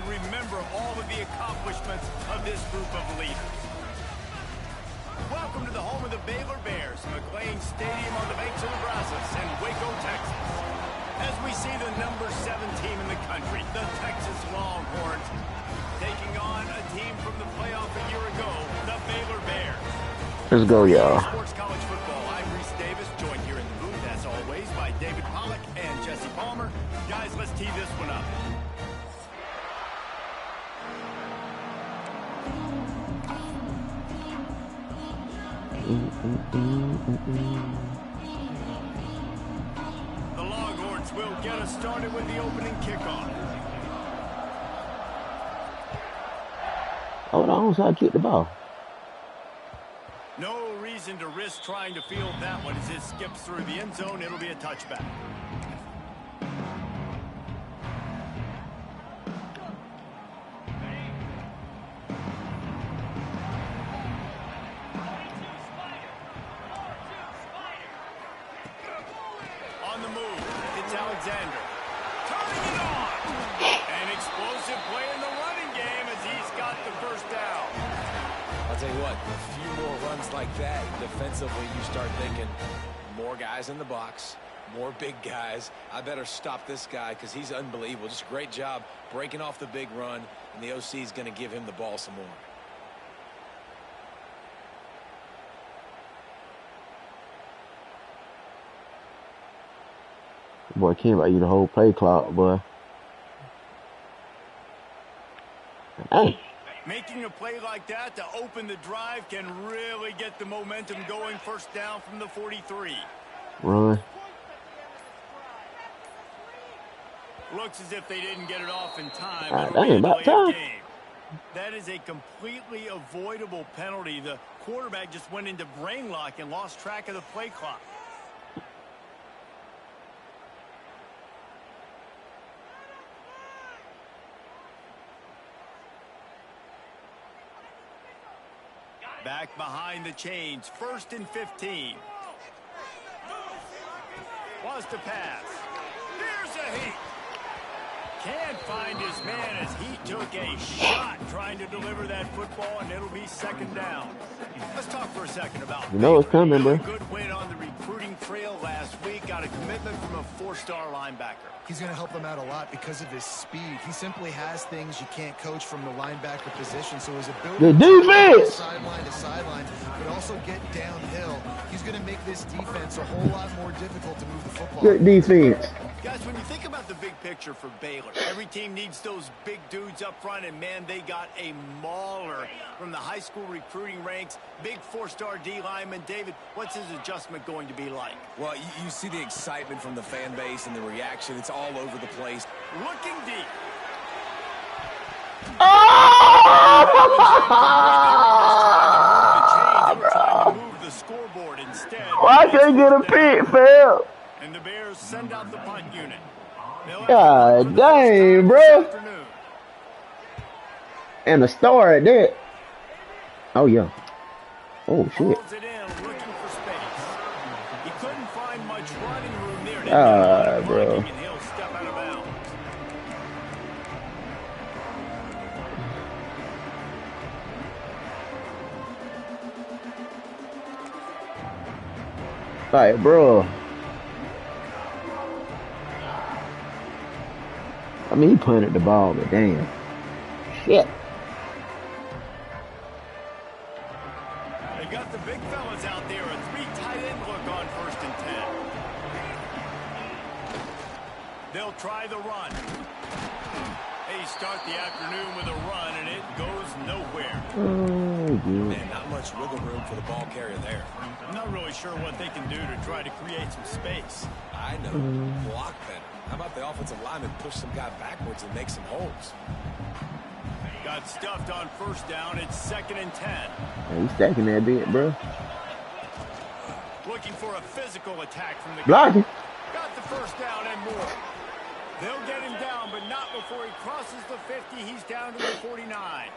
remember all of the accomplishments of this group of leaders. Welcome to the home of the Baylor Bears, McLean Stadium on the banks of the Brazos in Waco, Texas. As we see the number 7 team in the country, the Texas Longhorns, taking on a team from the playoff a year ago, the Baylor Bears. Let's go, y'all. Sports College Football. I'm Reese Davis, joined here in the booth, as always, by David Pollack and Jesse Palmer. Guys, let's tee this one up. The Longhorns will get us started with the opening kickoff. Hold on, so I kick the ball. No reason to risk trying to field that one as it skips through the end zone. It'll be a touchback. On the move, it's Alexander. Turning it on. An explosive play in the running game as he's got the first down. I'll tell you what, a few more runs like that, defensively you start thinking more guys in the box, more big guys. I better stop this guy because he's unbelievable. Just a great job breaking off the big run, and the OC is going to give him the ball some more. Boy, can't buy you the whole play clock, boy. Hey. Making a play like that to open the drive can really get the momentum going. First down from the 43. Run. Looks as if they didn't get it off in time. That ain't about time. That is a completely avoidable penalty. The quarterback just went into brain lock and lost track of the play clock. Back behind the chains, 1st and 15. Was to pass. Here's a heat. Can't find his man as he took a shot trying to deliver that football, and it'll be 2nd down. Let's talk for a second about it's coming, bro. Good win on the recruiting trail last week. Got a commitment from a 4-star linebacker. He's going to help them out a lot because of his speed. He simply has things you can't coach from the linebacker position. So his ability the defense, sideline to sideline, but also get downhill. He's going to make this defense a whole lot more difficult to move the football. good defense. Guys, when you think about the big picture for Baylor, every team needs those big dudes up front, and man, they got a mauler from the high school recruiting ranks. Big 4-star D lineman. David, what's his adjustment going to be like? Well, you see the excitement from the fan base and the reaction. It's all over the place. Looking deep. Oh, Bro. Move the scoreboard instead. Why can't get a pick, Phil? And the Bears send out the punt unit. God dang, bro. And a star at that. Oh, yeah. Oh, shit. He couldn't find much running room there. Bro. And he'll step out of bounds. Like, bro. I mean, he punted the ball, but damn. Shit. They got the big fellas out there. A 3 tight end look on 1st and 10. They'll try the run. They start the afternoon with a run, and it goes nowhere. Man, not much wiggle room for the ball carrier there. I'm not really sure what they can do to try to create some space. I know. Block better. How about the offensive lineman push some guy backwards and make some holes? Got stuffed on 1st down. It's 2nd and 10. Yeah, he's stacking that bit, bro. Looking for a physical attack from the Blocking. Got the 1st down and more. They'll get him down, but not before he crosses the 50. He's down to the 49.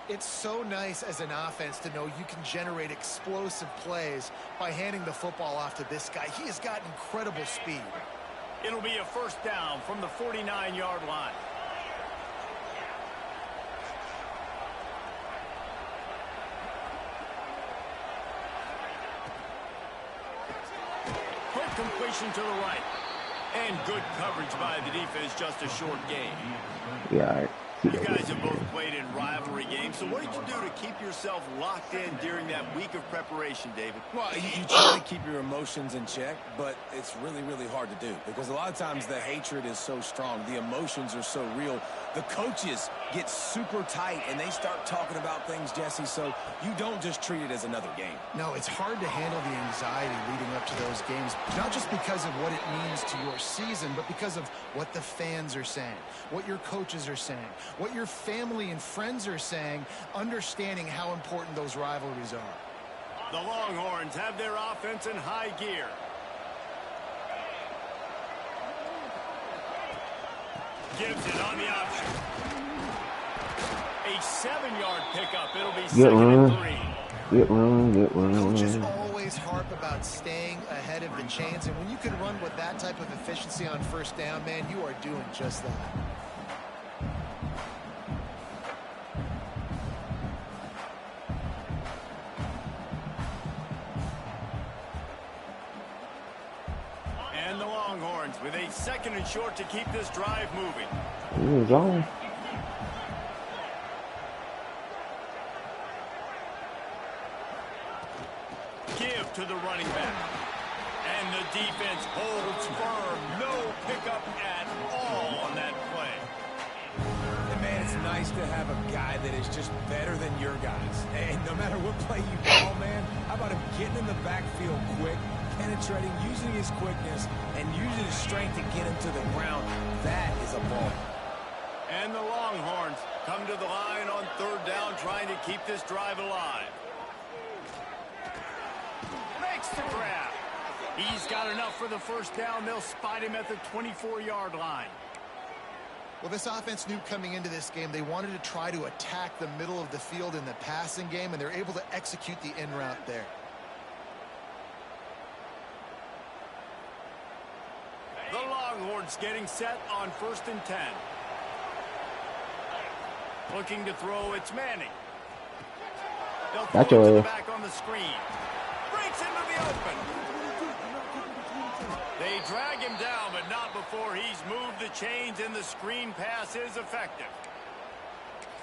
It's so nice as an offense to know you can generate explosive plays by handing the football off to this guy. He has got incredible speed. It'll be a 1st down from the 49-yard line. completion to the right. And good coverage by the defense, just a short game. Yeah, all right. You guys have both played in rivalry games, so what did you do to keep yourself locked in during that week of preparation, David? Well, you try to keep your emotions in check, but it's really, really hard to do because a lot of times the hatred is so strong. The emotions are so real. The coaches get super tight, and they start talking about things, Jesse, so you don't just treat it as another game. No, it's hard to handle the anxiety leading up to those games, not just because of what it means to your season, but because of what the fans are saying, what your coaches are saying, what your family and friends are saying, understanding how important those rivalries are. The Longhorns have their offense in high gear. Gives it on the option. A 7-yard pickup. It'll be second and 3. Get run. Coaches always harp about staying ahead of the chains, and when you can run with that type of efficiency on first down, man, you are doing just that. And the Longhorns with a 2nd and short to keep this drive moving. He was on. Give to the running back. And the defense holds firm. No pickup at all on that play. And man, it's nice to have a guy that is just better than your guys. And no matter what play you call, man, how about him getting in the backfield quick, penetrating, using his quickness, and using his strength to get him to the ground? That is a ball. And the Longhorns come to the line on 3rd down, trying to keep this drive alive. Makes the grab. He's got enough for the first down. They'll spot him at the 24-yard line. Well, this offense knew coming into this game they wanted to try to attack the middle of the field in the passing game, and they're able to execute the in route there. The Longhorns getting set on 1st and 10. Looking to throw, it's Manning. They'll throw it to the back on the screen. Breaks into the open. They drag him down, but not before he's moved the chains, and the screen pass is effective.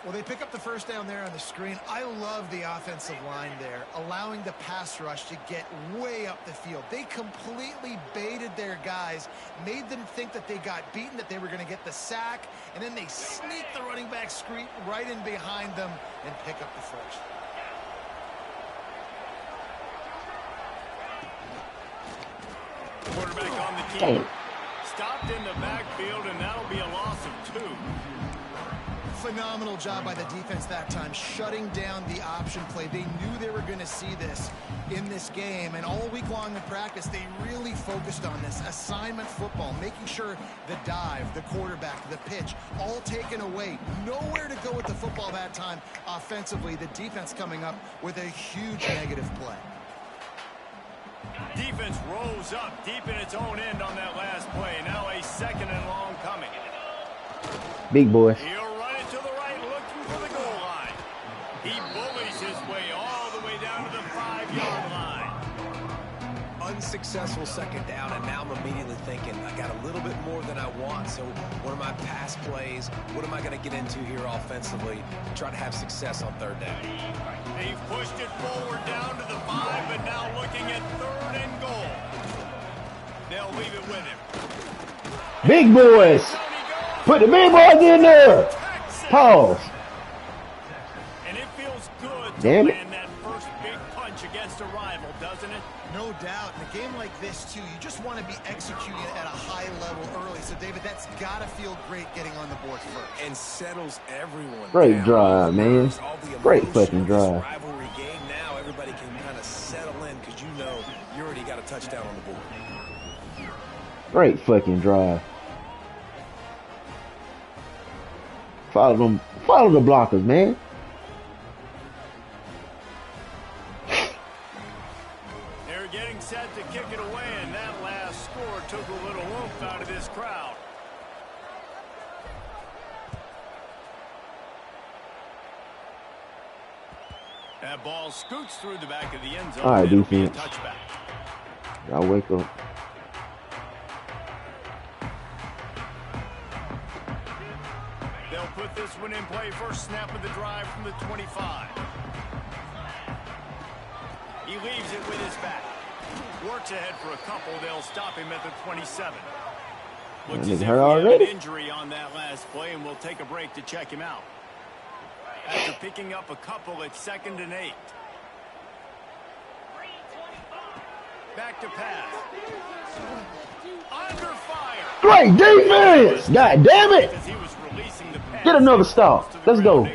Well, they pick up the first down there on the screen. I love the offensive line there, allowing the pass rush to get way up the field. They completely baited their guys, made them think that they got beaten, that they were going to get the sack, and then they sneak the running back screen right in behind them and pick up the first. Quarterback on the key. Stopped in the backfield, and that'll be a loss of 2. Phenomenal job by the defense that time, shutting down the option play. They knew they were going to see this in this game, and all week long in practice, they really focused on this assignment football, making sure the dive, the quarterback, the pitch, all taken away. Nowhere to go with the football that time offensively. The defense coming up with a huge negative play. Defense rose up deep in its own end on that last play. Now a 2nd and long coming. Big boy. He'll run it to the right, looking for the goal line. He bullies his way all the way down to the 5-yard line. Unsuccessful 2nd down, and now I'm immediately thinking, I got a little bit more than I want, so what are my pass plays? What am I going to get into here offensively to try to have success on 3rd down? They've pushed it forward down to the 5, but now looking at 3rd and goal. They'll leave it with him. Big boys. Put the big boys in there. Pause. And it feels good to Damn it. land that first big punch against a rival, doesn't it? No doubt. In a game like this, too, you just want to be executing at a high level early. So, David, that's got to feel great getting on the board first. And settles everyone Great down. drive, man. All the Great emotion fucking of this drive. rivalry game. Now everybody can kind of settle in because you know you already got a touchdown on the board. Great fucking drive. Follow them. Follow the blockers, man. They're getting set to kick it away, and that last score took a little oomph out of this crowd. That ball scoots through the back of the end zone. All right, It'll be a defense. touchback. Y'all wake up. They'll put this one in play. First snap of the drive from the 25. He leaves it with his back. Works ahead for a couple. They'll stop him at the 27. Looks as if he had an injury on that last play, and we'll take a break to check him out. After picking up a couple at 2nd and 8. Back to pass. Under fire. Great defense! God damn it! Get another stop. Let's go.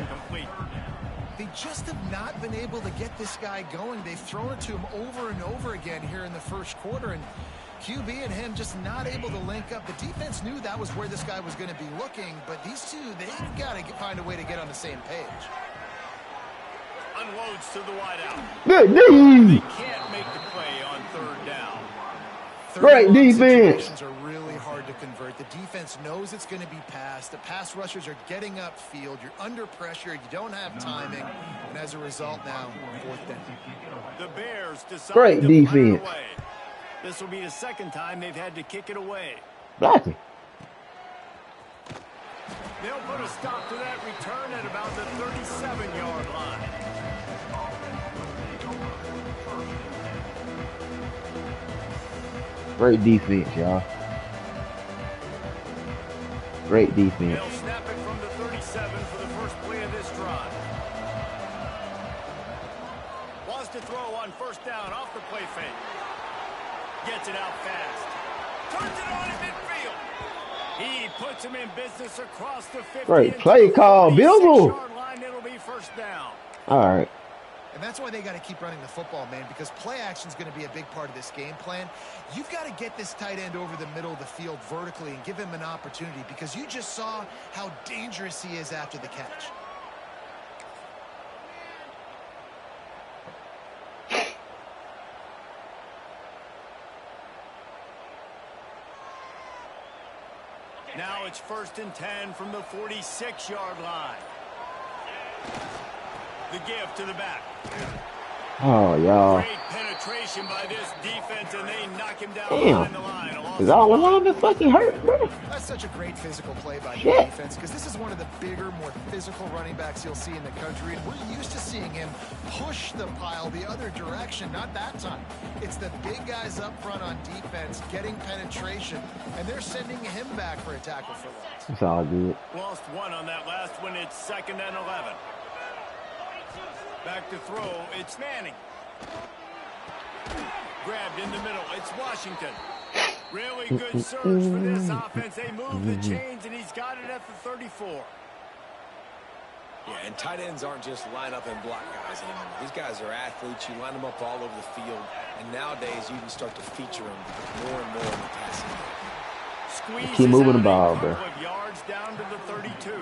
They just have not been able to get this guy going. They've thrown it to him over and over again here in the first quarter, and QB and him just not able to link up. The defense knew that was where this guy was going to be looking, but these two, they've got to find a way to get on the same page. Unloads to the wideout. Good They D. can't make the play on 3rd down. Great defense. Are really hard to convert. The defense knows it's going to be passed. The pass rushers are getting upfield. You're under pressure. You don't have timing, and as a result, now 4th down. The Bears decide Great to punt it defense. away. This will be the 2nd time they've had to kick it away. Blocking. They'll put a stop to that return at about the 37-yard line. Great defense, y'all. Great defense. They'll snap it from the 37 for the first play of this drive. Wants to throw on 1st down off the play fake. Gets it out fast. Turns it on in midfield. He puts him in business across the 50. Great play call, Bizzle. Line, it'll be 1st down. All right. And that's why they got to keep running the football, man, because play action is going to be a big part of this game plan. You've got to get this tight end over the middle of the field vertically and give him an opportunity, because you just saw how dangerous he is after the catch. Now it's 1st and 10 from the 46-yard line. The give to the back. Oh, y'all. Great penetration by this defense, and they knock him down Damn. the line. Is all the linemen fucking hurt, bro? That's such a great physical play by the Shit. defense, because this is one of the bigger, more physical running backs you'll see in the country, and we're used to seeing him push the pile the other direction. Not that time. It's the big guys up front on defense getting penetration, and they're sending him back for a tackle for loss. It's all good. Lost one on that last one. It's 2nd and 11. Back to throw. It's Manning. Grabbed in the middle. It's Washington. Really good surge for this offense. They move the chains, and he's got it at the 34. Yeah, and tight ends aren't just line up and block guys anymore. These guys are athletes. You line them up all over the field, and nowadays you can start to feature them more and more in the passing game. Keep moving the ball, bro. Yards down to the 32.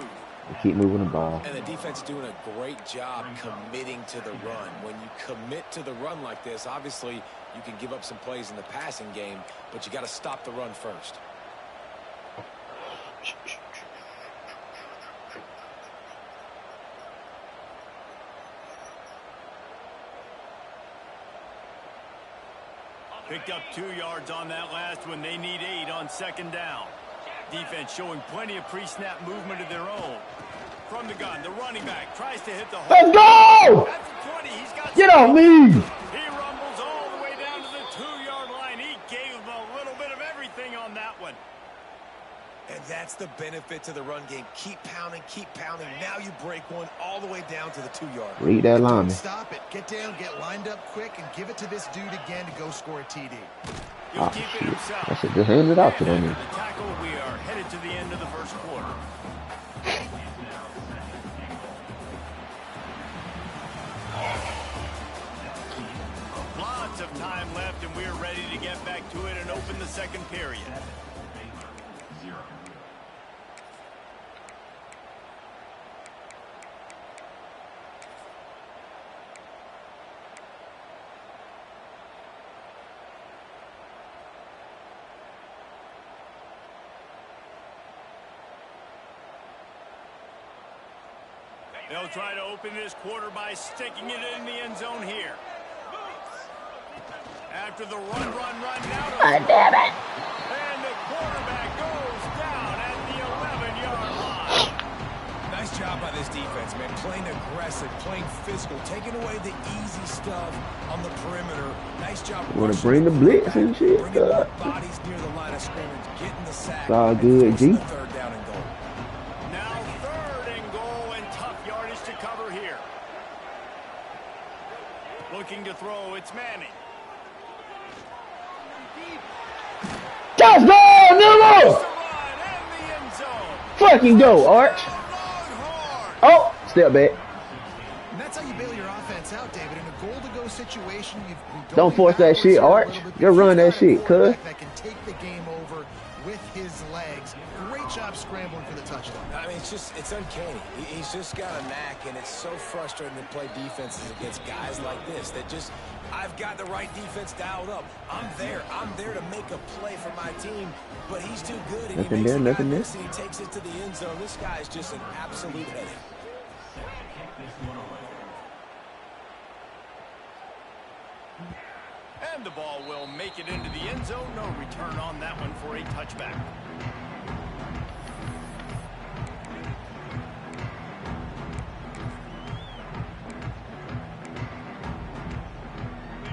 Keep moving the ball. And the defense doing a great job committing to the run. When you commit to the run like this, obviously you can give up some plays in the passing game, but you got to stop the run first. Picked up 2 yards on that last one. They need 8 on 2nd down. Defense showing plenty of pre-snap movement of their own. From the gun, the running back tries to hit the hole. Let's go! At the 20, he's got Get on me! He rumbles all the way down to the 2-yard line. He gave him a little bit of everything on that one. And that's the benefit to the run game. Keep pounding, keep pounding. Now you break one all the way down to the 2-yard. Read that line. Stop it. Get down, get lined up quick, and give it to this dude again to go score a TD. He'll keep it himself. I should just hand it off to them. The tackle, we are headed to the end of the first quarter. Lots of time left, and we're ready to get back to it and open the 2nd period. They'll try to open this quarter by sticking it in the end zone here. After the run now. God damn it. And the quarterback goes down at the 11-yard line. this defense, man. Playing aggressive, playing physical, taking away the easy stuff on the perimeter. Nice job. Want to bring the blitz and shit. Bringing more bodies near the line of scrimmage, getting the sack. It's all good, G. Third down and goal. Now 3rd and goal and tough yardage to cover here. Looking to throw, it's Manning. Touchdown, Nemo! Fucking go, Arch. Oh, step back. And that's how you bail your offense out, David. In a goal-to-go situation, don't force that shit, Arch. You run that shit, cuz. That can take the game over with his legs. Great job scrambling for the touchdown. I mean, it's uncanny. He's just got a knack, and it's so frustrating to play defenses against guys like this that just, I've got the right defense dialed up. I'm there to make a play for my team, but he's too good, and nothing there, nothing there. He takes it to the end zone. This guy is just an absolute headache. And the ball will make it into the end zone. No return on that one for a touchback.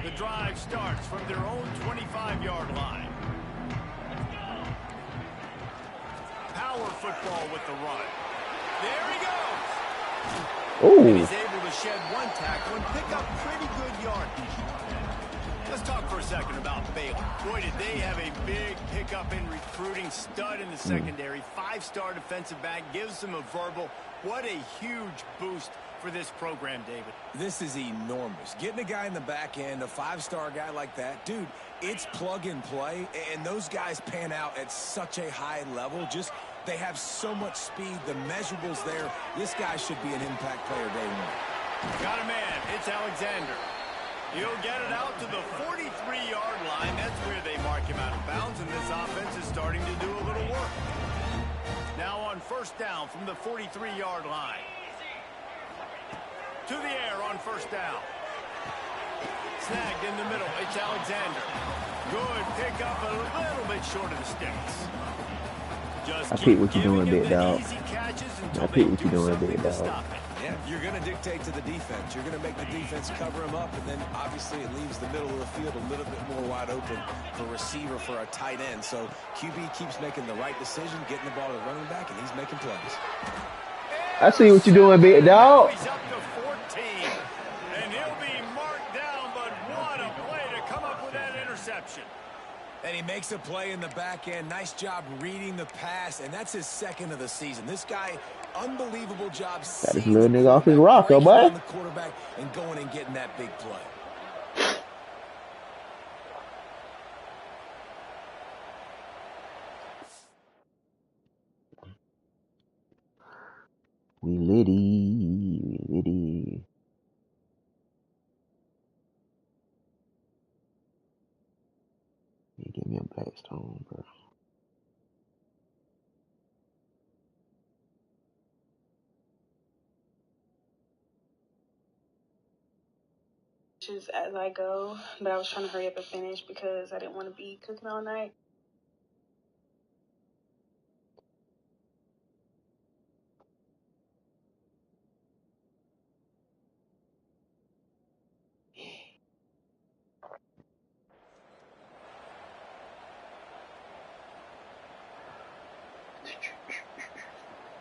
The drive starts from their own 25-yard line. Power football with the run. There he goes. Oh. And he's able to shed one tackle and pick up pretty good yardage. Let's talk for a second about Baylor. Boy, did they have a big pickup in recruiting. Stud in the secondary. 5-star defensive back. Gives them a verbal. What a huge boost for this program, David. This is enormous. Getting a guy in the back end, a 5-star guy like that, dude, it's plug and play, and those guys pan out at such a high level. Just, they have so much speed. The measurables there. This guy should be an impact player day one. Got a man. It's Alexander. He'll get it out to the 43-yard line. That's where they mark him out of bounds, and this offense is starting to do a little work. Now on 1st down from the 43-yard line. To the air on 1st down. Snagged in the middle. It's Alexander. Good pickup, a little bit short of the sticks. Just I peep what you're doing, big dog. I peep what you're doing, big dog. Yeah, you're going to dictate to the defense. You're going to make the defense cover him up, and then obviously it leaves the middle of the field a little bit more wide open for receiver, for a tight end. So QB keeps making the right decision, getting the ball to the running back, and he's making plays. I see what you're doing, big dog. He's up to 14, and he'll be marked down, but what a play to come up with that interception. And he makes a play in the back end. Nice job reading the pass, and that's his 2nd of the season. This guy, unbelievable job. Got this little nigga off his rocker, boy. The quarterback and going and getting that big play. We litty. Give me a Blackstone, bro. As I go, but I was trying to hurry up and finish because I didn't want to be cooking all night.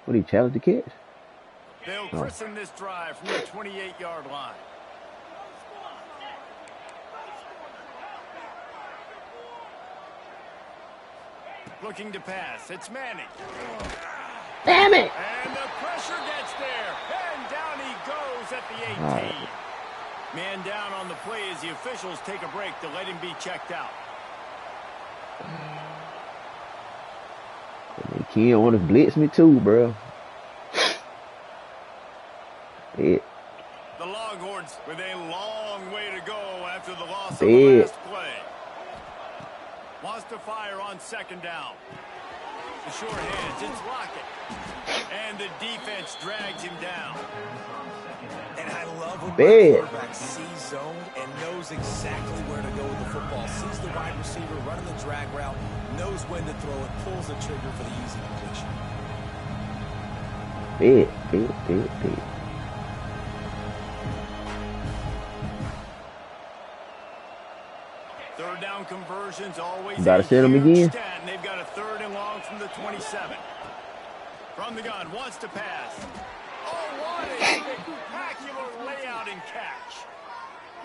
What, he challenge the kids? They'll christen this drive from the 28-yard line. Looking to pass. It's Manning. Damn it! And the pressure gets there. And down he goes at the 18. Right. Man down on the play as the officials take a break to let him be checked out. He want to blitz me too, bro. The Longhorns with a long way to go after the loss of the last play. Wants to fire on 2nd down. The short hands, it's Lockett. And the defense drags him down. And I love when the quarterback sees zone and knows exactly where to go with the football. Sees the wide receiver running the drag route, knows when to throw it, pulls the trigger for the easy completion. Big. Third down conversions always You gotta set him again. Stat, they've got a 3rd and long from the 27. From the gun, wants to pass. Oh, what a spectacular layout and catch.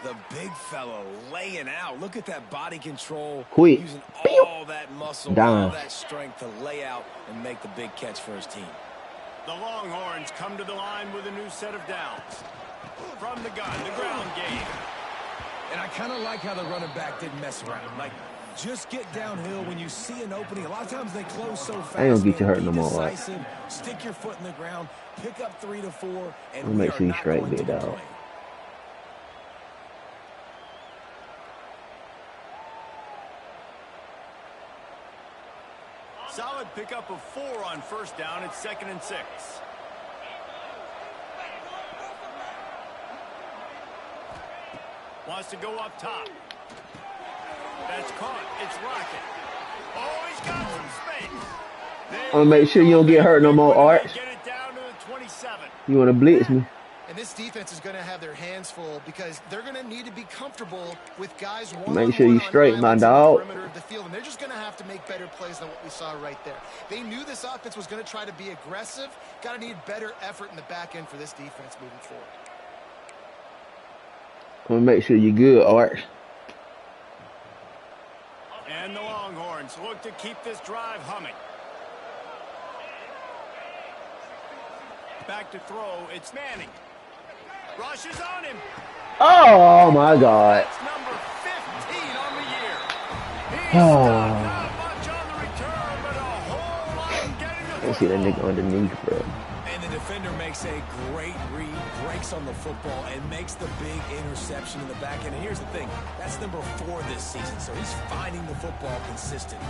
The big fellow laying out. Look at that body control. Quick. Using all that muscle, Down. all that strength to lay out and make the big catch for his team. The Longhorns come to the line with a new set of downs. From the gun, the ground game. And I kind of like how the running back didn't mess around. Like, just get downhill when you see an opening. A lot of times they close so fast. I ain't gonna get you hurt Be no more, right? decisive, stick your foot in the ground, pick up 3 to 4, and I'll make we sure are you not straight, going to big dog. complain. Solid pickup of 4 on first down. It's 2nd and 6. Wants to go up top. That's caught. It's Rocket. Oh, he's got some space. I'm gonna make sure you don't get hurt no more, Art. Get it down to the 27. You wanna blitz me? And this defense is going to have their hands full because they're going to need to be comfortable with guys Make sure you straight, my dog. perimeter of the field, and they're just going to have to make better plays than what we saw right there. They knew this offense was going to try to be aggressive. Got to need better effort in the back end for this defense moving forward. I'm gonna make sure you're good, Art. And the Longhorns look to keep this drive humming. Back to throw. It's Manning. Rushes on him. Oh my God. That's number 15 on the year. He's Oh. not much on the return, but a whole lot in getting the Let's see that football. nigga underneath, bro. And the defender makes a great read, breaks on the football, and makes the big interception in the back end. And here's the thing, that's number 4 this season, so he's finding the football consistently.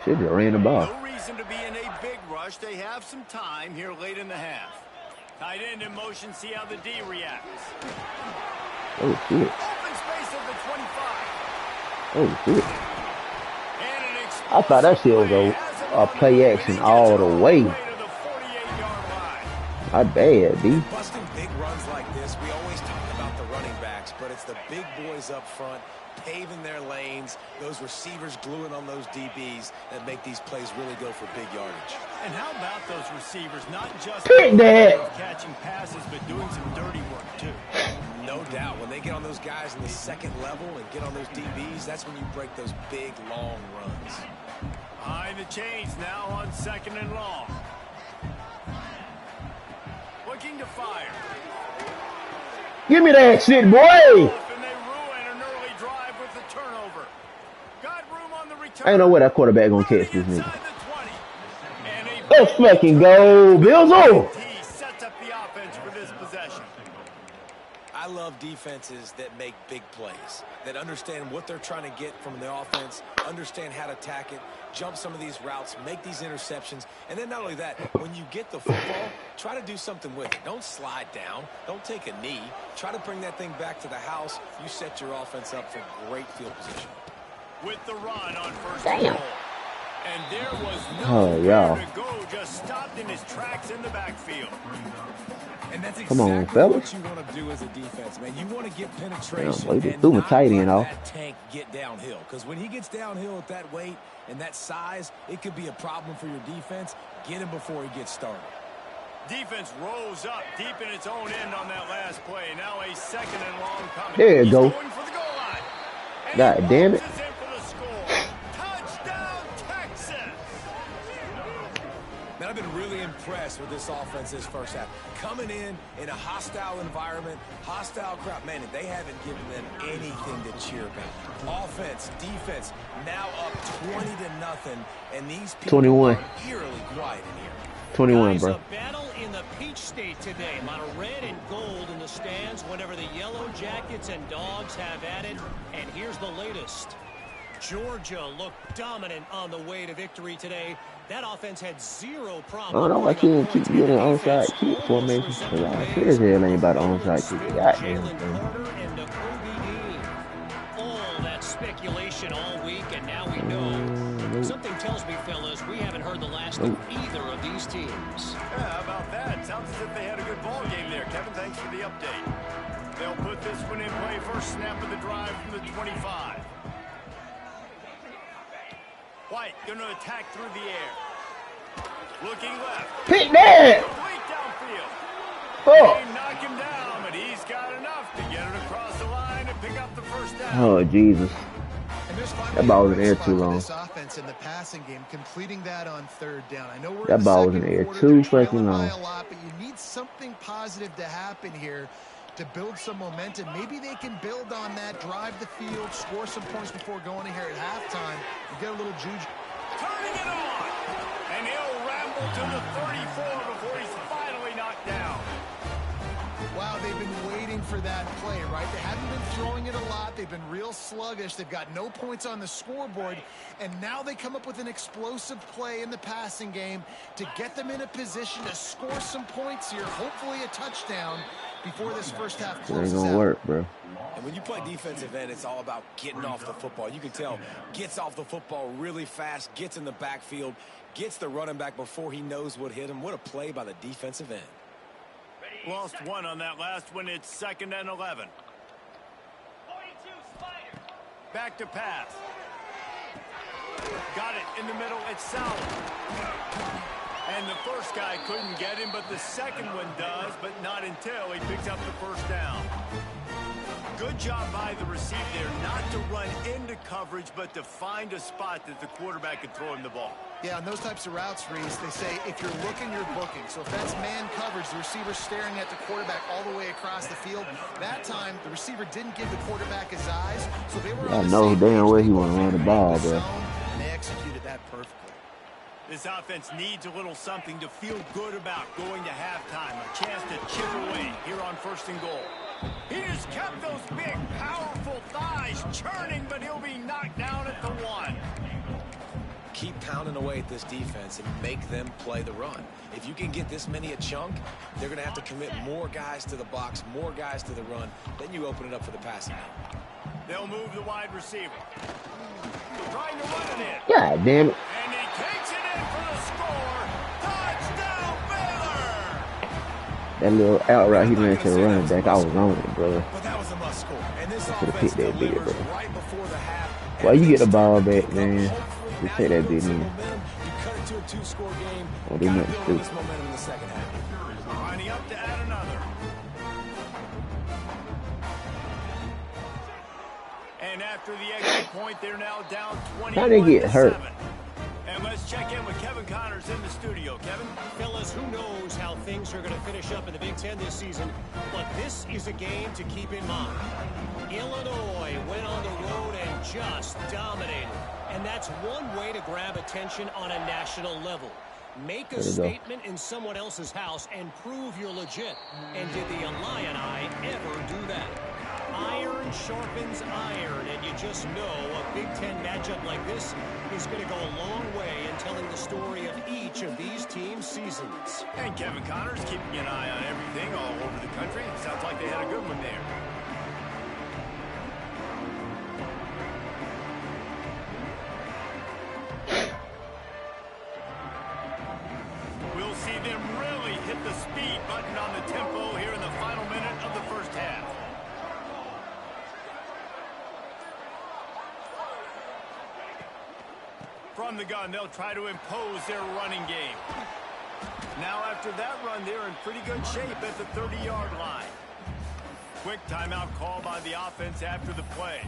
Should have ran the ball. No reason to be in a big rush. They have some time here late in the half. Tight end in motion, see how the D reacts. Oh shit. Open space at the 25. Oh shit. And an I thought that shit was a play action all the way. to the 48-yard line. Not bad, B. Busting big runs like this, we always talk about the running backs, but it's the big boys up front, paving their lanes, those receivers gluing on those DBs that make these plays really go for big yardage. And how about those receivers not just Pick that. catching passes, but doing some dirty work too? No doubt, when they get on those guys in the second level and get on those DBs, that's when you break those big, long runs. Behind the chains now on 2nd and long. Looking to fire. Give me that shit, boy. And they ruin an early drive with the turnover. Got room on the return. Ain't no way that quarterback gonna catch this Inside nigga. the 20. And a Let's fucking go, Bills. Oh. he sets up the offense for this possession. I love defenses that make big plays, that understand what they're trying to get from the offense, understand how to attack it, jump some of these routes, make these interceptions, and then not only that, when you get the football, try to do something with it. Don't slide down. Don't take a knee. Try to bring that thing back to the house. You set your offense up for great field position. With the run on first and goal. And there was Oh, no yeah. to go, just stopped in his tracks in the backfield. And that's Come on, exactly fellas. what you want to do as a defense, man. You want to get penetration Yeah, well, he and threw my not tight end let off. that tank get downhill. Because when he gets downhill at that weight and that size, it could be a problem for your defense. Get him before he gets started. Defense rose up deep in its own end on that last play. Now a 2nd and long coming. There you He's go. going for the goal line. And God he damn it. launches in for the score. Touchdown, Texas! Man, I've been really impressed with this offense this first half. Coming in a hostile environment, hostile crowd. Man, they haven't given them anything to cheer about. Offense, defense, now up 20-0, and these people 21. are eerily quiet in here. 21, Guys, bro. a battle in the Peach State today. A lot of red and gold in the stands whenever the Yellow Jackets and Dogs have at it. And here's the latest. Georgia looked dominant on the way to victory today. That offense had zero I problem. don't know why she didn't keep getting an onside kick formation. Cause I sure as hell ain't about the onside kick. Goddamn Jalen thing. Carter and Nakobe Dean. All that speculation speculation all week, and now we know. Something tells me, fellas, we haven't heard the last of either of these teams. Yeah, how about that? Sounds as if they had a good ball game there. Kevin, thanks for the update. They'll put this one in play. First snap of the drive from the 25. White going to attack through the air. Looking left. Pick that! Complete downfield. Fuck. They knock him down, but he's got enough to get it across the line and pick up the first down. Oh, Jesus. That ball was in the air too long. This offense in the passing game, completing that on third down. I know we're That ball was in the air too fucking long. But you need something positive to happen here to build some momentum. Maybe they can build on that, drive the field, score some points before going in here at halftime. You get a little juju. Turning it on. And he'll ramble to the 34 before he's finally knocked down. Wow, they've been waiting for that play, right? They haven't been throwing it a lot. They've been real sluggish. They've got no points on the scoreboard. And now they come up with an explosive play in the passing game to get them in a position to score some points here, hopefully a touchdown before this first half closes out. It ain't gonna work, bro. And when you play defensive end, it's all about getting off the football. You can tell, gets off the football really fast, gets in the backfield, gets the running back before he knows what hit him. What a play by the defensive end. Lost one on that last one. It's 2nd and 11. Back to pass. Got it in the middle. It's solid. And the first guy couldn't get him, but the second one does, but not until he picks up the first down. Good job by the receiver there, not to run into coverage, but to find a spot that the quarterback could throw him the ball. Yeah, on those types of routes, Reese, they say if you're looking, you're booking. So if that's man coverage, the receiver's staring at the quarterback all the way across the field. That time, the receiver didn't give the quarterback his eyes, so they were on the know same damn page. well he want to run the ball, bro. And they executed that perfectly. This offense needs a little something to feel good about going to halftime. A chance to chip away here on 1st and goal. He just kept those big, powerful thighs churning, but he'll be knocked down at the 1. Keep pounding away at this defense and make them play the run. If you can get this many a chunk, they're going to have to commit more guys to the box, more guys to the run. Then you open it up for the passing game. They'll move the wide receiver. Trying to run it in. God damn it. And he takes it in for the score. Touchdown, Baylor! That little out route he ran to the running back, I was on it, brother. But that was a must score. And this Should've offense picked that big, delivers bro. right before the half. Why you get the ball back, man? Just take that big in. You cut it to a 2-score game. Don't do Gotta nothing build on stupid. this momentum in the second half. Lining up to add another. And after the extra point, they're now down 21-7. How'd they get hurt? And let's check in with Kevin Connors in the studio. Kevin? Fellas, who knows how things are going to finish up in the Big Ten this season, but this is a game to keep in mind. Illinois went on the road and just dominated. And that's one way to grab attention on a national level. Make a statement in someone else's house and prove you're legit. And did the Illini ever do that? Iron sharpens iron, and you just know a Big Ten matchup like this is going to go a long way in telling the story of each of these teams' seasons. And Kevin Connors keeping an eye on everything all over the country. Sounds like they had a good one there. We'll see them really hit the speed button on the tempo here in the final minute of the first half. From the gun, they'll try to impose their running game. Now after that run, they're in pretty good shape at the 30-yard line. Quick timeout call by the offense after the play.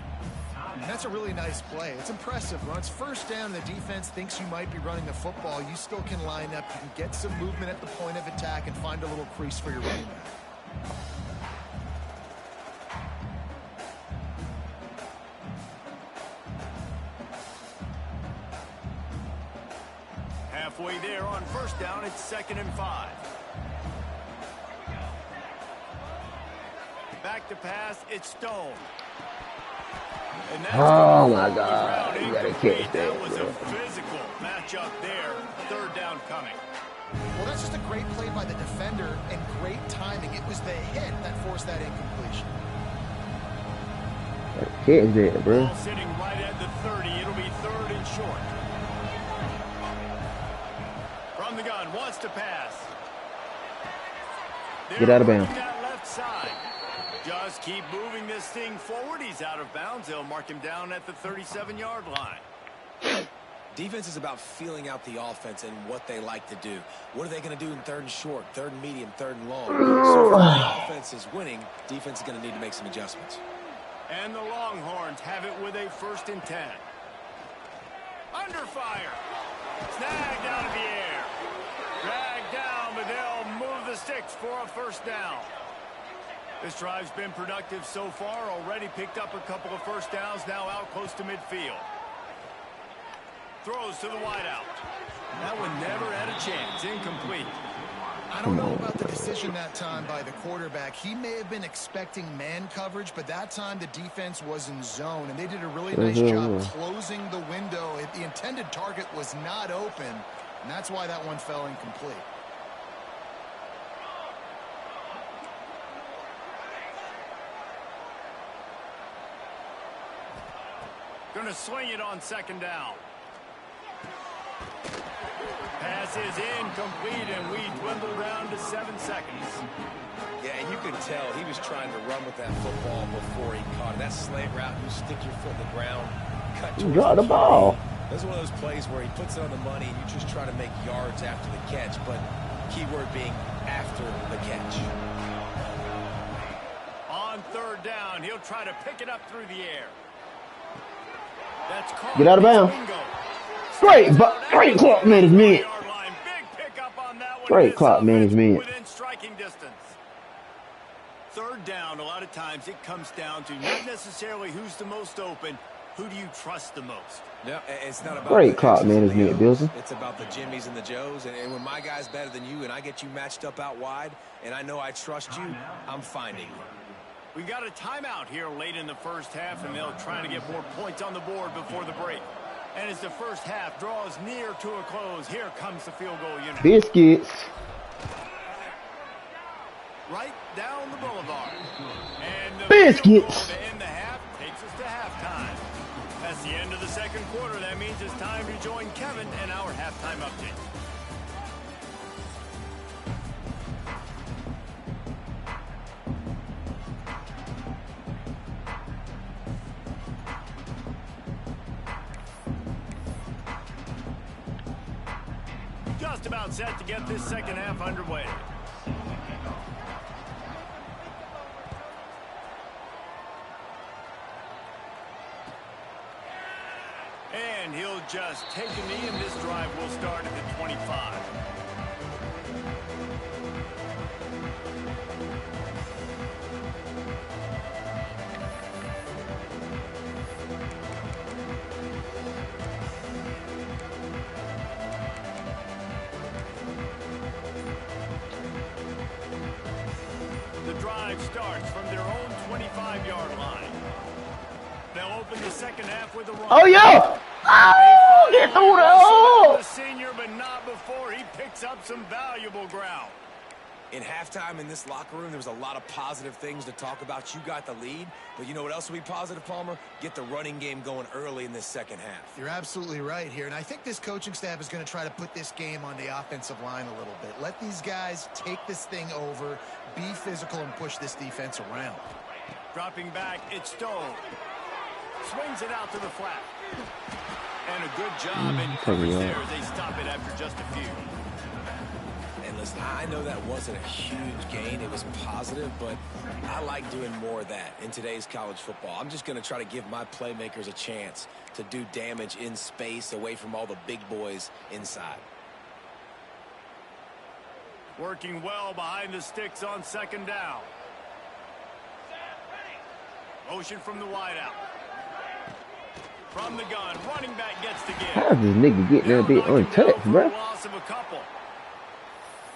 That's a really nice play. It's impressive. When it's first down, the defense thinks you might be running the football. You still can line up. You can get some movement at the point of attack and find a little crease for your running back. Halfway there on first down, it's 2nd and 5. Back to pass, it's Stone. And that's Oh my God, you gotta catch that, That was bro. a physical matchup there. 3rd down coming. Well, that's just a great play by the defender and great timing. It was the hit that forced that incompletion. Catch that, bro. Ball sitting right at the 30. It'll be 3rd and short. From the gun, wants to pass. Get out of bounds. That left side. Just keep moving this thing forward. He's out of bounds. They'll mark him down at the 37-yard line. Defense is about feeling out the offense and what they like to do. What are they going to do in 3rd and short, 3rd and medium, 3rd and long? So if the offense is winning, defense is going to need to make some adjustments. And the Longhorns have it with a 1st and 10. Under fire. Snagged out of the air. Dragged down, but they'll move the sticks for a 1st down. This drive's been productive so far. Already picked up a couple of 1st downs, now out close to midfield. Throws to the wideout. That one never had a chance. Incomplete. I don't know about the decision that time by the quarterback. He may have been expecting man coverage, but that time the defense was in zone, and they did a really nice job closing the window. The intended target was not open, and that's why that one fell incomplete. Going to swing it on 2nd down. Pass is incomplete, and we dwindle down to 7 seconds. Yeah, and you can tell he was trying to run with that football before he caught it. That slant route, you stick your foot in the ground, cut towards Drop the ball. This is one of those plays where he puts it on the money, and you just try to make yards after the catch, but keyword being after the catch. On 3rd down, he'll try to pick it up through the air. That's caught. Get out of bounds. Great clock management. Great clock management. Within striking distance. 3rd down, a lot of times it comes down to not necessarily who's the most open, who do you trust the most? No, it's not about great clock management, Bilson. It's about the Jimmies and the Joes, and when my guy's better than you and I get you matched up out wide, and I know I trust you, I'm finding you. We got a timeout here late in the 1st half, and they'll try to get more points on the board before the break. And as the 1st half draws near to a close, here comes the field goal unit. Biscuits. Right down the boulevard. And the Biscuits. field goal to end the half takes us to halftime. That's the end of the 2nd quarter. That means it's time to join Kevin and our halftime update. Just about set to get this 2nd half underway. And he'll just take a knee, and this drive will start at the 25. Starts from their own 25-yard line. They'll open the 2nd half with a run. Oh, yeah! Oh, get through the senior, but not before he picks up some valuable ground. In halftime in this locker room, there was a lot of positive things to talk about. You got the lead, but you know what else will be positive, Palmer? Get the running game going early in this 2nd half. You're absolutely right here, and I think this coaching staff is going to try to put this game on the offensive line a little bit. Let these guys take this thing over, be physical, and push this defense around. Dropping back, it's Stone. Swings it out to the flat. And a good job in coverage there as they stop it after just a few. And listen, I know that wasn't a huge gain. It was positive, but I like doing more of that in today's college football. I'm just going to try to give my playmakers a chance to do damage in space away from all the big boys inside. Working well behind the sticks on 2nd down. Motion from the wideout. From the gun, running back gets the give. How's this nigga getting that bit untouched, bro? Loss of a couple.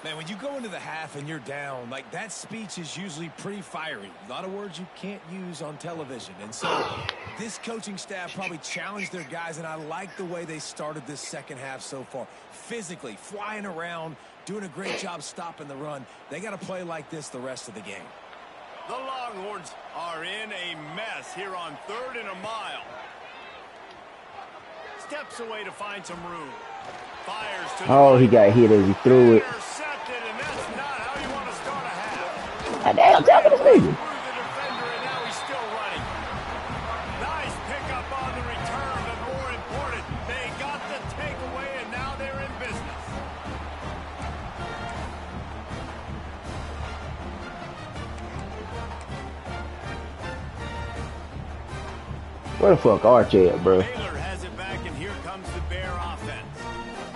Man, when you go into the half and you're down, like that speech is usually pretty fiery. A lot of words you can't use on television. And so this coaching staff probably challenged their guys, and I like the way they started this 2nd half so far. Physically, flying around, doing a great job stopping the run. They got to play like this the rest of the game. The Longhorns are in a mess here on 3rd and a mile. Steps away to find some room. Fires to Oh, he got hit as he threw it. intercepted, and that's not how you want to start a half. God damn, tackle this nigga. Through the defender, and now he's still running. Nice pickup on the return, but more important, they got the takeaway, and now they're in business. Where the fuck Archie at, bro? Baylor has it back, and here comes the Bear offense.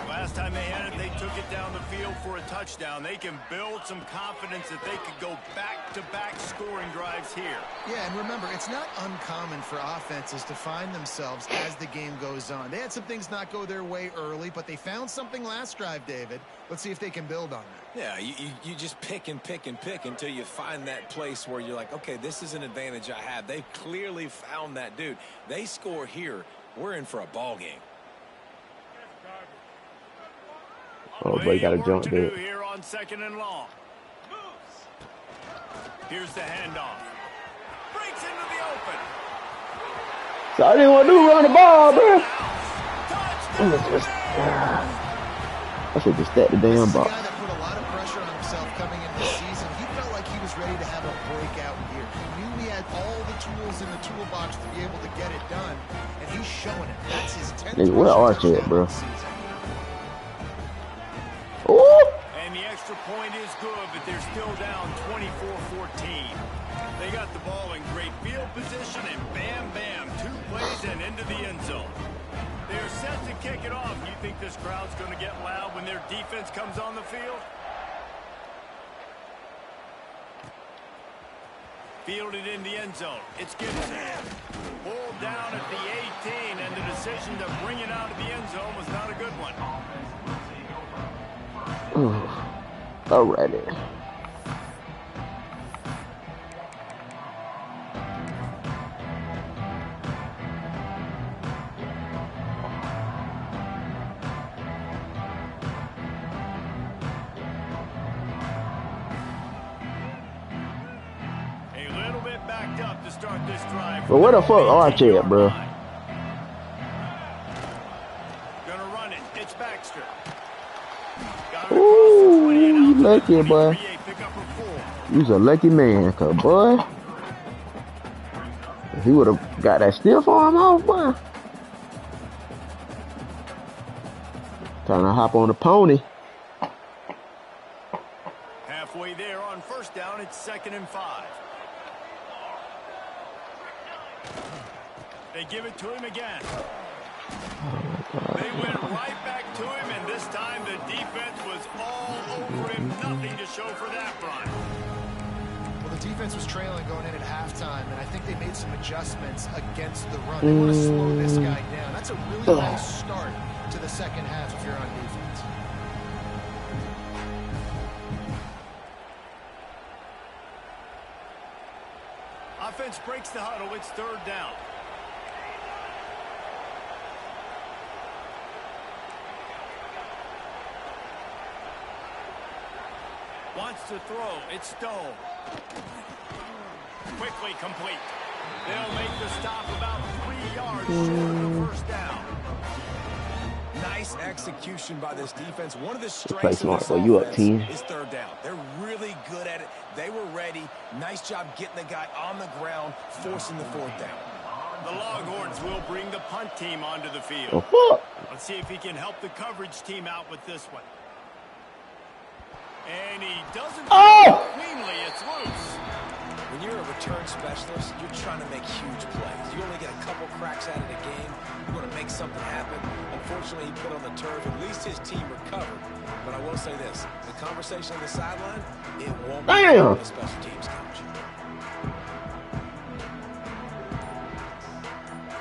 Last time they had it, they took it down the field for a touchdown. They can build some confidence that they could go back-to-back scoring drives here. Yeah, and remember, it's not uncommon for offenses to find themselves as the game goes on. They had some things not go their way early, but they found something last drive, David. Let's see if they can build on that. Yeah, you just pick and pick and pick until you find that place where you're like, okay, this is an advantage I have. They've clearly found that, dude. They score here, we're in for a ball game. Oh, boy, you gotta jump there. Here on 2nd and long. Here's the handoff. Breaks into the open. So I didn't want to do run the ball, bro. I should just stat the damn This is a ball. guy that put a lot of pressure on himself coming into the season. He felt like he was ready to have a breakout year. He knew he had all the tools in the toolbox to be able to get it done, and he's showing it. That's his 10th Nigga, where Archie at, bro? season. Ooh! And the extra point is good, but they're still down 24-14. They got the ball in great field position, and bam, bam, 2 plays and into the end zone. They're set to kick it off. You think this crowd's going to get loud when their defense comes on the field? Fielded in the end zone. It's Gibson. Pulled down at the 18, and the decision to bring it out of the end zone was not a good one. Alrighty. A little bit backed up to start this drive. But where the fuck Archie at, bro? Gonna run it. It's Baxter. Ooh, you lucky, boy. You's a lucky man, cause boy, he would have got that stiff arm off, boy. Trying to hop on the pony. Halfway there on 1st down, it's 2nd and 5. They give it to him again. They went right back to him, and this time the defense was all over him. Nothing to show for that run. Well, the defense was trailing going in at halftime, and I think they made some adjustments against the run. They want to slow this guy down. That's a really nice start to the second half if you're on defense. Offense breaks the huddle. It's 3rd down. Wants to throw. It's Stone. Quickly complete. They'll make the stop about 3 yards short of the 1st down. Nice execution by this defense. One of the Play strengths of smart, this boy. You up, offense team. is 3rd down. They're really good at it. They were ready. Nice job getting the guy on the ground, forcing the 4th down. The Longhorns will bring the punt team onto the field. The fuck? Let's see if he can help the coverage team out with this one. And he doesn't cleanly. It's loose. When you're a return specialist, you're trying to make huge plays. You only get a couple cracks at it a game. You want to make something happen. Unfortunately, he put on the turf. At least his team recovered. But I will say this. The conversation on the sideline, it won't be Damn. the special teams coach.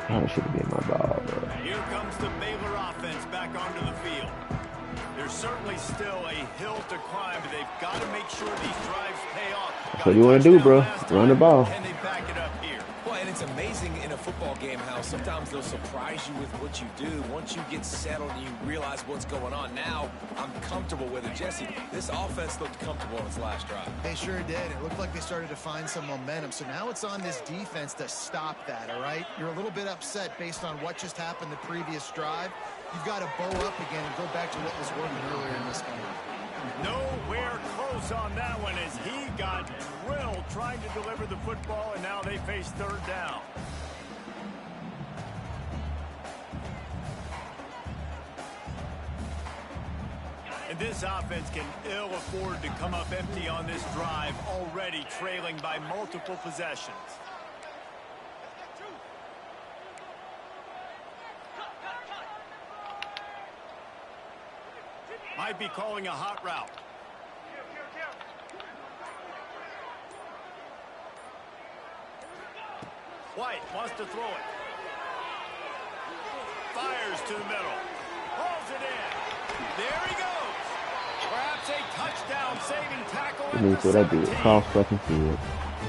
That should have been my ball, bro. Here comes the Baylor offense back onto the field. There's certainly still a hill to climb, but they've got to make sure these drives pay off. That's what you want to do, bro. Run the ball. And they back it up here. Well, and It's amazing in a football game how sometimes they'll surprise you with what you do. Once you get settled and you realize what's going on, now I'm comfortable with it. Jesse, this offense looked comfortable in its last drive. They sure did. It looked like they started to find some momentum. So now it's on this defense to stop that, all right? You're a little bit upset based on what just happened the previous drive. You've got to bow up again and go back to what was working earlier in this game. Nowhere close on that one as he got drilled trying to deliver the football, and now they face third down. And this offense can ill afford to come up empty on this drive, already trailing by multiple possessions. Might be calling a hot route. White wants to throw it. Fires to the middle. Pulls it in. There he goes. Perhaps a touchdown-saving tackle at the 17. Cross fucking field.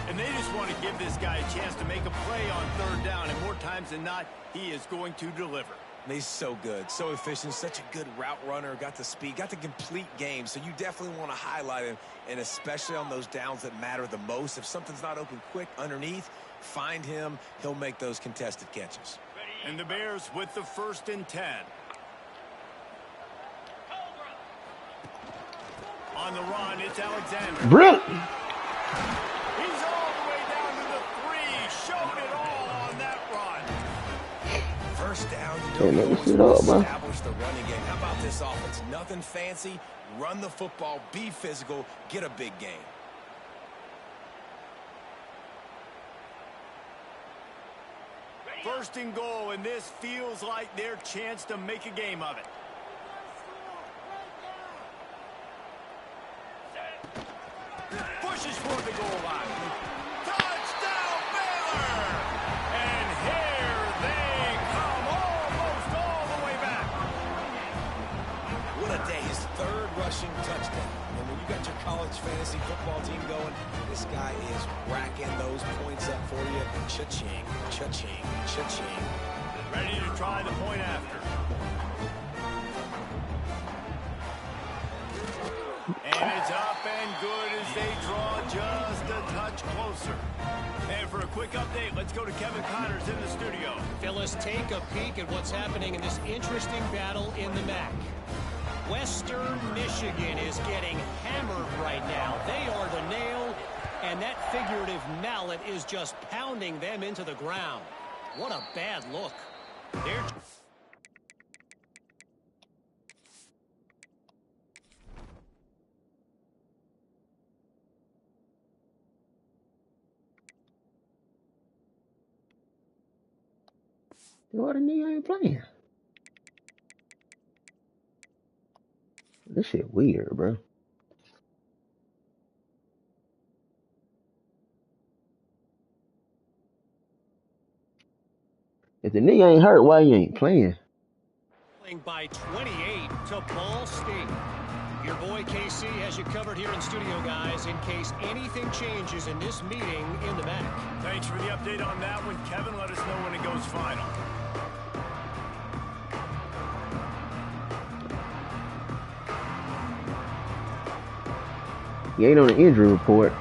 And they just want to give this guy a chance to make a play on third down, and more times than not, he is going to deliver. He's so good, so efficient, such a good route runner, got the speed, got the complete game. So you definitely want to highlight him, and especially on those downs that matter the most. If something's not open quick underneath, find him. He'll make those contested catches. And the Bears with the 1st and 10. On the run, it's Alexander. Brilliant. He's all the way down to the 3. Showed it all on that run. First down, you Hey, don't let me always see it up, man. establish the running game. How about this offense? Nothing fancy. Run the football, be physical, get a big game. First and goal, and this feels like their chance to make a game of it. Pushes for the goal line. Touchdown, Baylor! And here they come, almost all the way back. What a day. His 3rd rushing touchdown. And when you got your college fantasy football team going, this guy is racking those points up for you. Cha-ching, cha-ching, cha-ching. Ready to try the point after. And it's up and good as they draw just a touch closer. And for a quick update, let's go to Kevin Connors in the studio. Phyllis, take a peek at what's happening in this interesting battle in the MAC. Western Michigan is getting hammered right now. They are the nail, and that figurative mallet is just pounding them into the ground. What a bad look. They're... What the nigga ain't playing? This shit weird, bro. If the nigga ain't hurt, why you ain't playing? By 28 to Ball State. Your boy KC has you covered here in studio, guys, in case anything changes in this meeting in the MAC. Thanks for the update on that one, Kevin. Let us know when it goes final. He ain't on the injury report,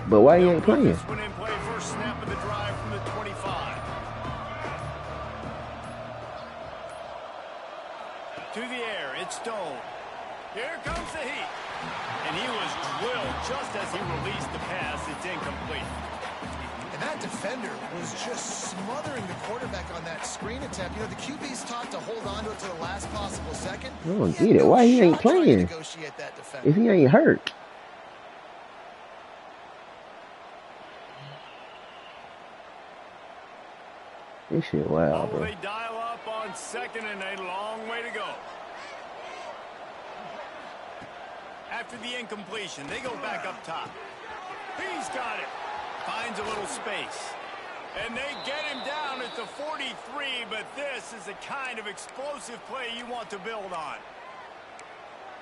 but why he ain't playing? Went in play first snap of the drive from the 25. To the air, it's Stone. Here comes the heat. And he was drilled just as he released the pass. It's incomplete. And that defender was just smothering the quarterback on that screen attempt. You know, the QB's taught to hold on to it to the last possible second. I don't get it. Why he ain't playing? If he ain't hurt. This shit wild, bro. They dial up on 2nd and a long way to go. After the incompletion, they go back up top. He's got it. Finds a little space. And they get him down at the 43, but this is the kind of explosive play you want to build on.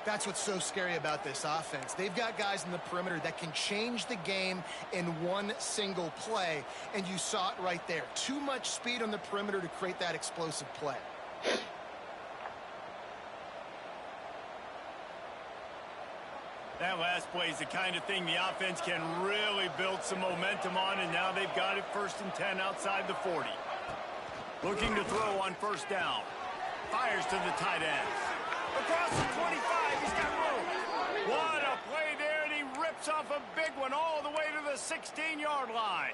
That's what's so scary about this offense. They've got guys in the perimeter that can change the game in one single play, and you saw it right there. Too much speed on the perimeter to create that explosive play. That last play is the kind of thing the offense can really build some momentum on, and now they've got it 1st and 10 outside the 40. Looking to throw on 1st down. Fires to the tight ends. Across the 25, he's got room. What a play there, and he rips off a big one all the way to the 16-yard line.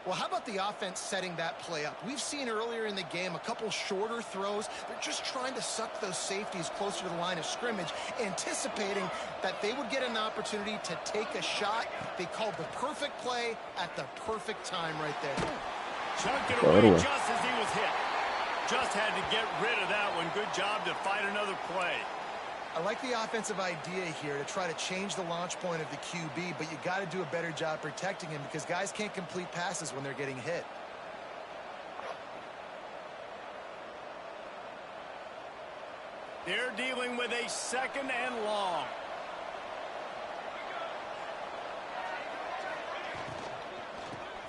Well, how about the offense setting that play up? We've seen earlier in the game a couple shorter throws. They're just trying to suck those safeties closer to the line of scrimmage, anticipating that they would get an opportunity to take a shot. They called the perfect play at the perfect time right there. Chunked it away just as he was hit. Just had to get rid of that one. Good job to find another play. I like the offensive idea here to try to change the launch point of the QB, but you got to do a better job protecting him because guys can't complete passes when they're getting hit. They're dealing with a 2nd and long.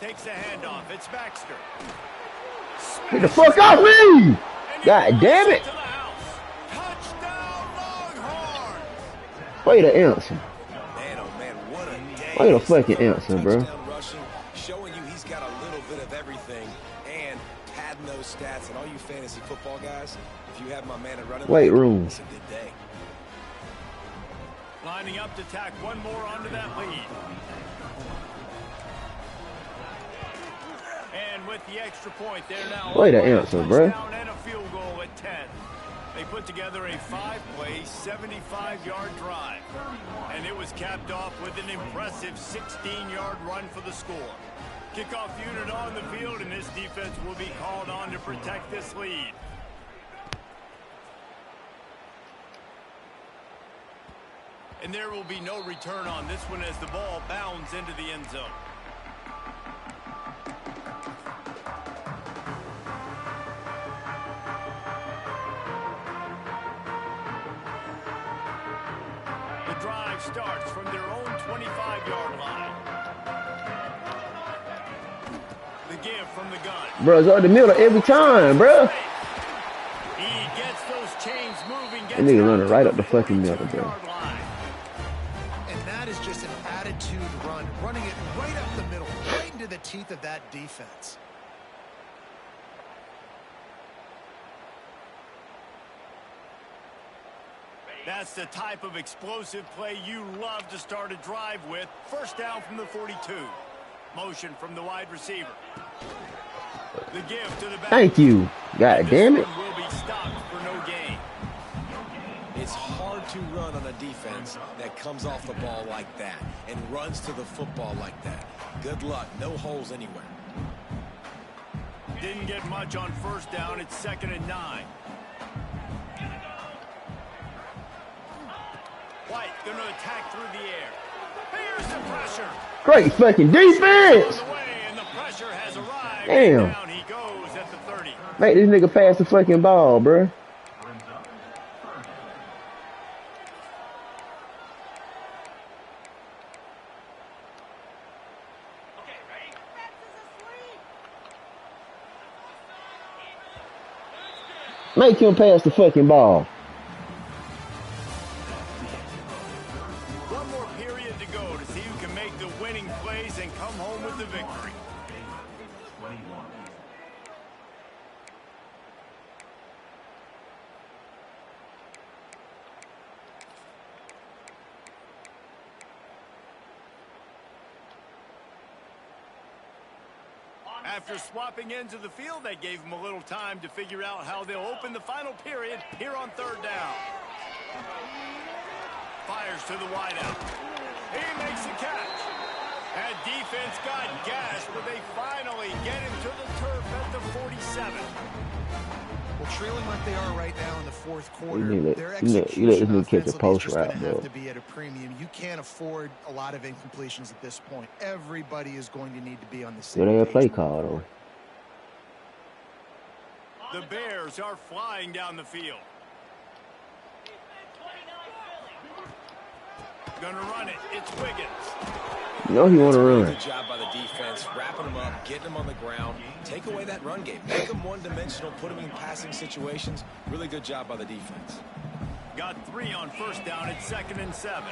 Takes the handoff. It's Baxter. Get the fuck off me! God damn it! Touchdown, Longhorns! Wait the answer. Man, oh man, what a day. Wait a fucking answer, bro. Touchdown rushing, showing you he's got a little bit of everything, and padding those stats. And all you fantasy football guys, if you have my man at running Weight back, room. it's a good day. Lining up to tack one more onto that lead. And with the extra point, they're now Wait the answer, bro. And a field goal at 10. They put together a 5-play, 75-yard drive. And it was capped off with an impressive 16-yard run for the score. Kickoff unit on the field, and this defense will be called on to protect this lead. And there will be no return on this one as the ball bounds into the end zone. The drive starts from their own 25-yard line. The give from the gun. Bro, it's on the middle every time, bro. He gets those chains moving. That nigga running right up the fucking middle, bro. And that is just an attitude run, running it right up the middle, right into the teeth of that defense. That's the type of explosive play you love to start a drive with. 1st down from the 42. Motion from the wide receiver. The give to the back. Thank you. God damn it. Will be stopped for no gain. It's hard to run on a defense that comes off the ball like that and runs to the football like that. Good luck. No holes anywhere. Didn't get much on 1st down. It's 2nd and 9. White going to attack through the air. Here's the pressure. Great fucking defense. And the pressure has arrived. Damn. Down he goes at the 30. Make this nigga pass the fucking ball, bro. Make him pass the fucking ball. One more period to go to see who can make the winning plays and come home with the victory. After swapping into the field, that gave them a little time to figure out how they'll open the final period here on 3rd down. Fires to the wideout. He makes the catch. That defense got gashed, but they finally get him to the turf at the 47. Well, trailing like they are right now in the 4th quarter, You let their this nigga execution catch a offensively post is just going route, to have bro. to be at a premium. You can't afford a lot of incompletions at this point. Everybody is going to need to be on the same They have a page. play call though. The Bears are flying down the field. Gonna run it. It's Wiggins. You know he want to run. Good job by the defense, wrapping them up, getting them on the ground. Take away that run game. Make them one-dimensional, put them in passing situations. Really good job by the defense. Got 3 on first down. It's 2nd and 7.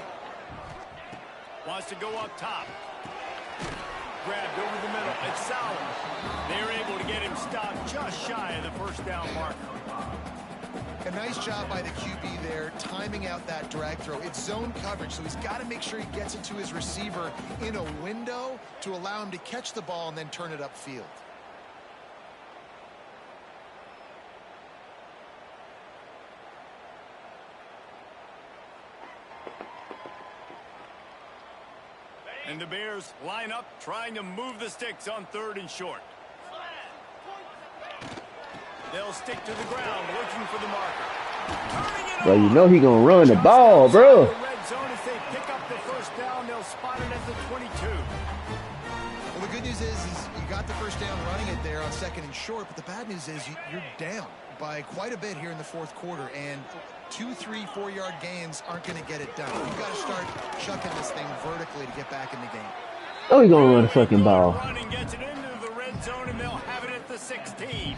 Wants to go up top. Grabbed over the middle. It's Sauer. They're able to get him stopped just shy of the first down marker. A nice job by the QB there, timing out that drag throw. It's zone coverage, so he's got to make sure he gets it to his receiver in a window to allow him to catch the ball and then turn it upfield. And the Bears line up, trying to move the sticks on 3rd and short. They'll stick to the ground, looking for the marker. Bro, you know he gonna run the ball, bro. The red zone as they pick up the first down. They'll spot it at the 22. Well, the good news is you got the first down running it there on 2nd and short, but the bad news is you're down by quite a bit here in the 4th quarter, and 2, 3, 4-yard gains aren't going to get it done. You've got to start chucking this thing vertically to get back in the game. Oh, he gonna run the fucking ball. Running gets it into the red zone, and they'll have it at the 16.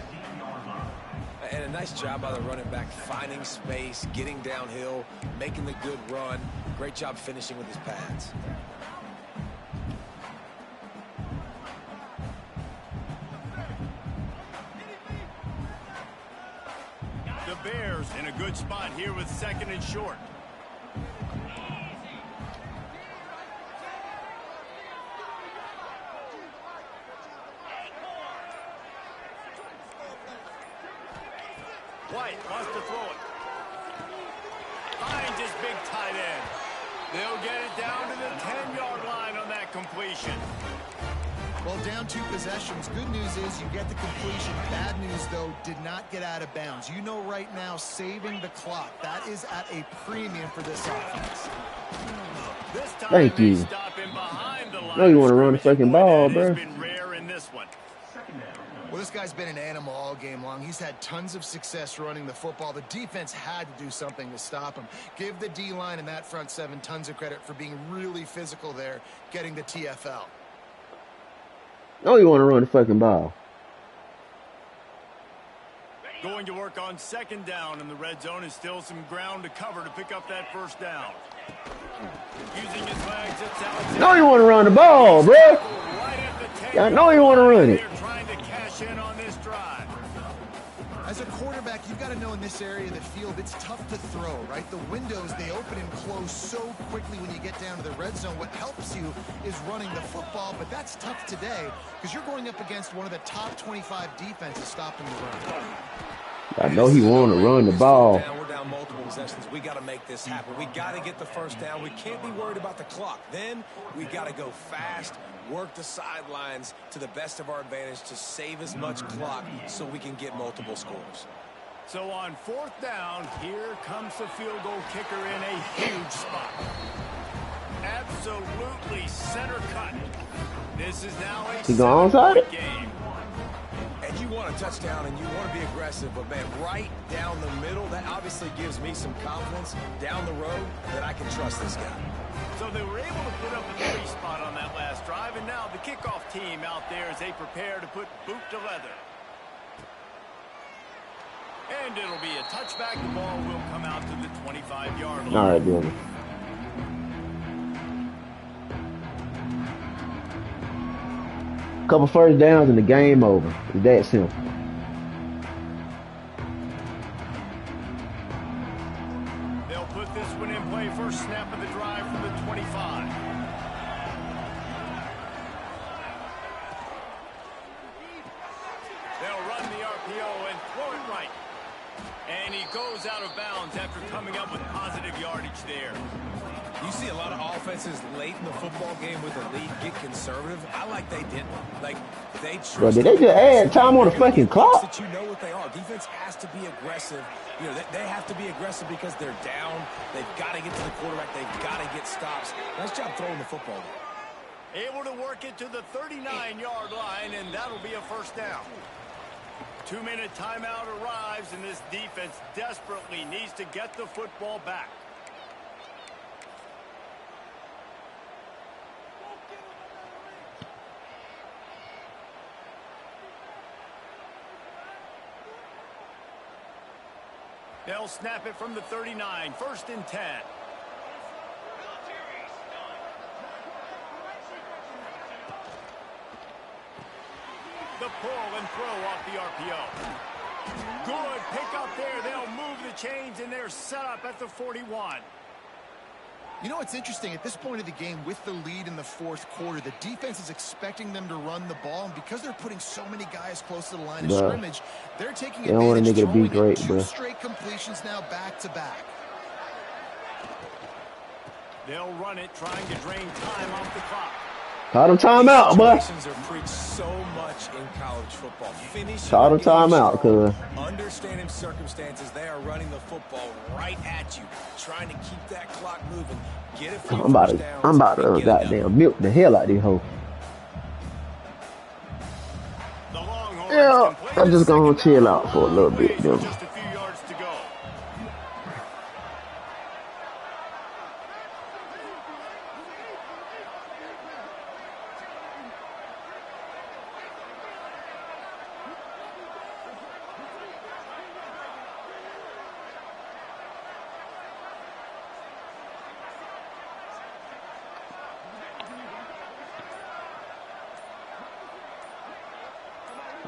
And a nice job by the running back, finding space, getting downhill, making the good run. Great job finishing with his pads. The Bears in a good spot here with 2nd and short. White wants to throw it. Finds his big tight end. They'll get it down to the 10-yard line on that completion. Well, down 2 possessions. Good news is you get the completion. Bad news, though, did not get out of bounds. You know right now, saving the clock. That is at a premium for this offense. This time Thank you. Stop him behind the line. No, you want to run the fucking ball, That has bro. been rare in this one. Well, this guy's been an animal all game long. He's had tons of success running the football. The defense had to do something to stop him. Give the D-line and that front 7 tons of credit for being really physical there, getting the TFL. No, you want to run the fucking ball. Going to work on 2nd down, and the red zone is still some ground to cover to pick up that first down. Using his legs, it's Alexander. No, you want to run the ball, bro. Right at the 10. I know you want to run it. They're trying to cash in on this drive. As a quarterback, you've got to know in this area of the field, it's tough to throw, right? The windows, they open and close so quickly when you get down to the red zone. What helps you is running the football, but that's tough today because you're going up against one of the top 25 defenses stopping the run. I know he want to run the ball. We're down multiple possessions. We got to make this happen. We got to get the first down. We can't be worried about the clock. Then we got to go fast, work the sidelines to the best of our advantage to save as much clock so we can get multiple scores. So on 4th down, here comes the field goal kicker in a huge spot. Absolutely center cut. This is now a He going onside it? game. And you want a touchdown and you want to be aggressive, but man, right down the middle, that obviously gives me some confidence down the road that I can trust this guy. So they were able to put up a 3 spot on that last drive, and now the kickoff team out there as they prepare to put boot to leather. And it'll be a touchback. The ball will come out to the 25-yard line. All right, Billy. Couple first downs and the game over. It's that simple. They'll put this one in play. First snap of the drive from the 25. They'll run the RPO and throw it right. And he goes out of bounds after coming up with positive yardage there. You see a lot of offenses late in the football game with a lead get conservative. I like they didn't. Like, they trust. Bro, did they just add time on the fucking clock? That you know what they are. Defense has to be aggressive. You know, they have to be aggressive because they're down. They've got to get to the quarterback. They've got to get stops. Nice job throwing the football. Able to work it to the 39-yard line, and that'll be a first down. 2-minute timeout arrives, and this defense desperately needs to get the football back. They'll snap it from the 39, 1st and 10. The pull and throw off the RPO. Good pick up there. They'll move the chains, and they're set up at the 41. You know what's interesting? At this point of the game, with the lead in the 4th quarter, the defense is expecting them to run the ball, and because they're putting so many guys close to the line of scrimmage, they're taking advantage, throwing it 2 straight completions now back-to-back. They'll run it, trying to drain time off the clock. Caught him timeout, boy. Situations are preached so much in college football. Caught him timeout, cuz. Understanding circumstances, they are running the football right at you, trying to keep that clock moving. Get it. I'm about to goddamn milk the hell out of these hoes. Yeah, I'm just gonna chill out for a little bit, you know. Just a few yards to go.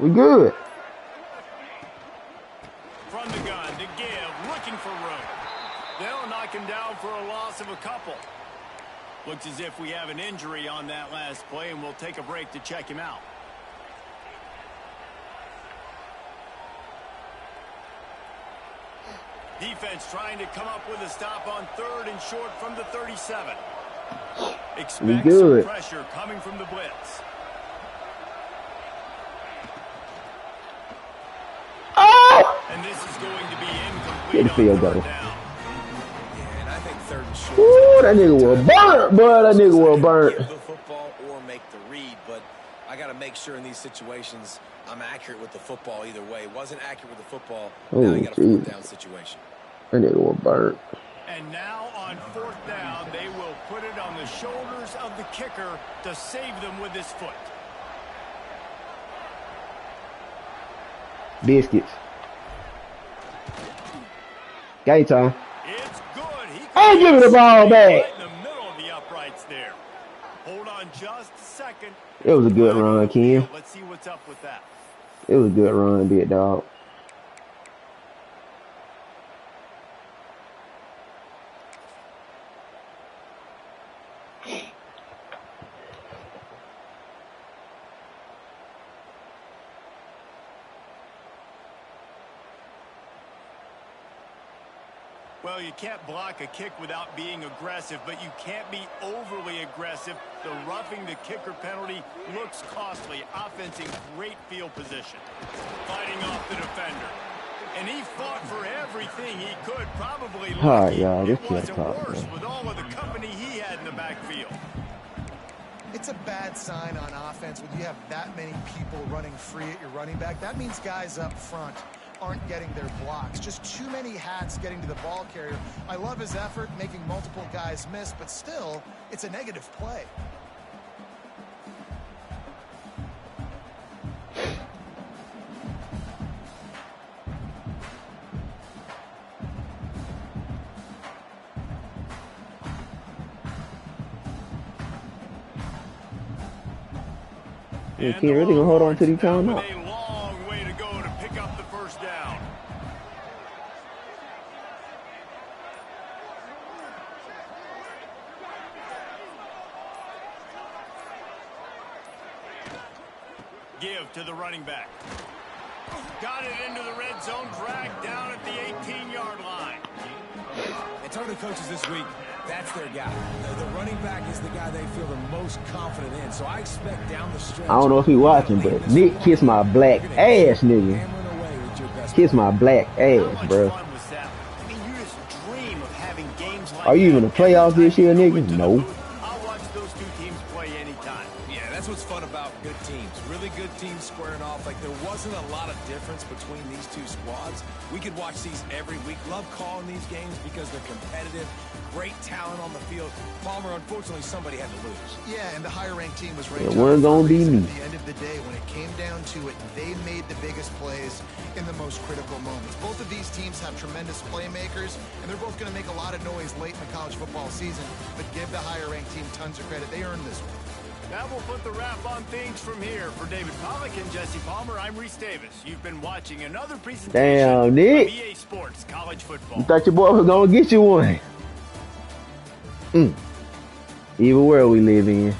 We good. From the gun to give, looking for room. They'll knock him down for a loss of a couple. Looks as if we have an injury on that last play, and we'll take a break to check him out. Defense trying to come up with a stop on 3rd and short from the 37. Expect some pressure coming from the blitz. And this is going to be incomplete. Get the field goal. Yeah, and I think 3rd and short. Ooh, that nigga will burn, boy. That nigga will burn. Give the football or make the read, but I got to make sure in these situations I'm accurate with the football either way. Wasn't accurate with the football. Now you got a 4th down situation. That nigga will burn. And now on 4th down, they will put it on the shoulders of the kicker to save them with his foot. Biscuits. Game time. It's good. Hey, give me the ball back. Right in the middle of the uprights there. Hold on just a second. It was a good run, Ken. Let's see what's up with that. It was a good run, big dog. Well, you can't block a kick without being aggressive, but you can't be overly aggressive. The roughing the kicker penalty looks costly. Offense in great field position. Fighting off the defender. And he fought for everything he could, probably lucky. All right, y'all, this It wasn't talk, worse man. with all of the company he had in the backfield. It's a bad sign on offense when you have that many people running free at your running back. That means guys up front aren't getting their blocks. Just too many hats getting to the ball carrier. I love his effort, making multiple guys miss, but still, it's a negative play. You can't really gonna hold on to these timeouts. A long way to go to pick up the 1st down. Give to the running back. Got it into the red zone, dragged down at the 18-yard line. And talking to coaches this week, that's their guy. The running back is the guy they feel the most confident in. So I expect down the stretch. I don't know if he watching, but Nick kiss my black ass, nigga. Kiss my black ass, bro. I mean, you just dream of having games like Are you even in the playoffs this year, nigga? No. I'll watch those two teams play anytime. Yeah, that's what's fun about good teams. Really good teams squaring off. Like, there wasn't a lot of difference between these two squads. We could watch these every week. Love calling these games because they're competitive. Great talent on the field. Palmer, unfortunately, somebody had to lose. Yeah, and the higher-ranked team was ranked. It wasn't gonna be me. At the end of the day, when it came down to it, they made the biggest plays in the most critical moments. Both of these teams have tremendous playmakers, and they're both going to make a lot of noise late in the college football season. But give the higher-ranked team tons of credit. They earned this one. That will put the wrap on things from here. For David Pollack and Jesse Palmer, I'm Reese Davis. You've been watching another presentation Damn, Nick. of EA Sports College Football. You thought your boy was gonna get you one. Evil world we live in.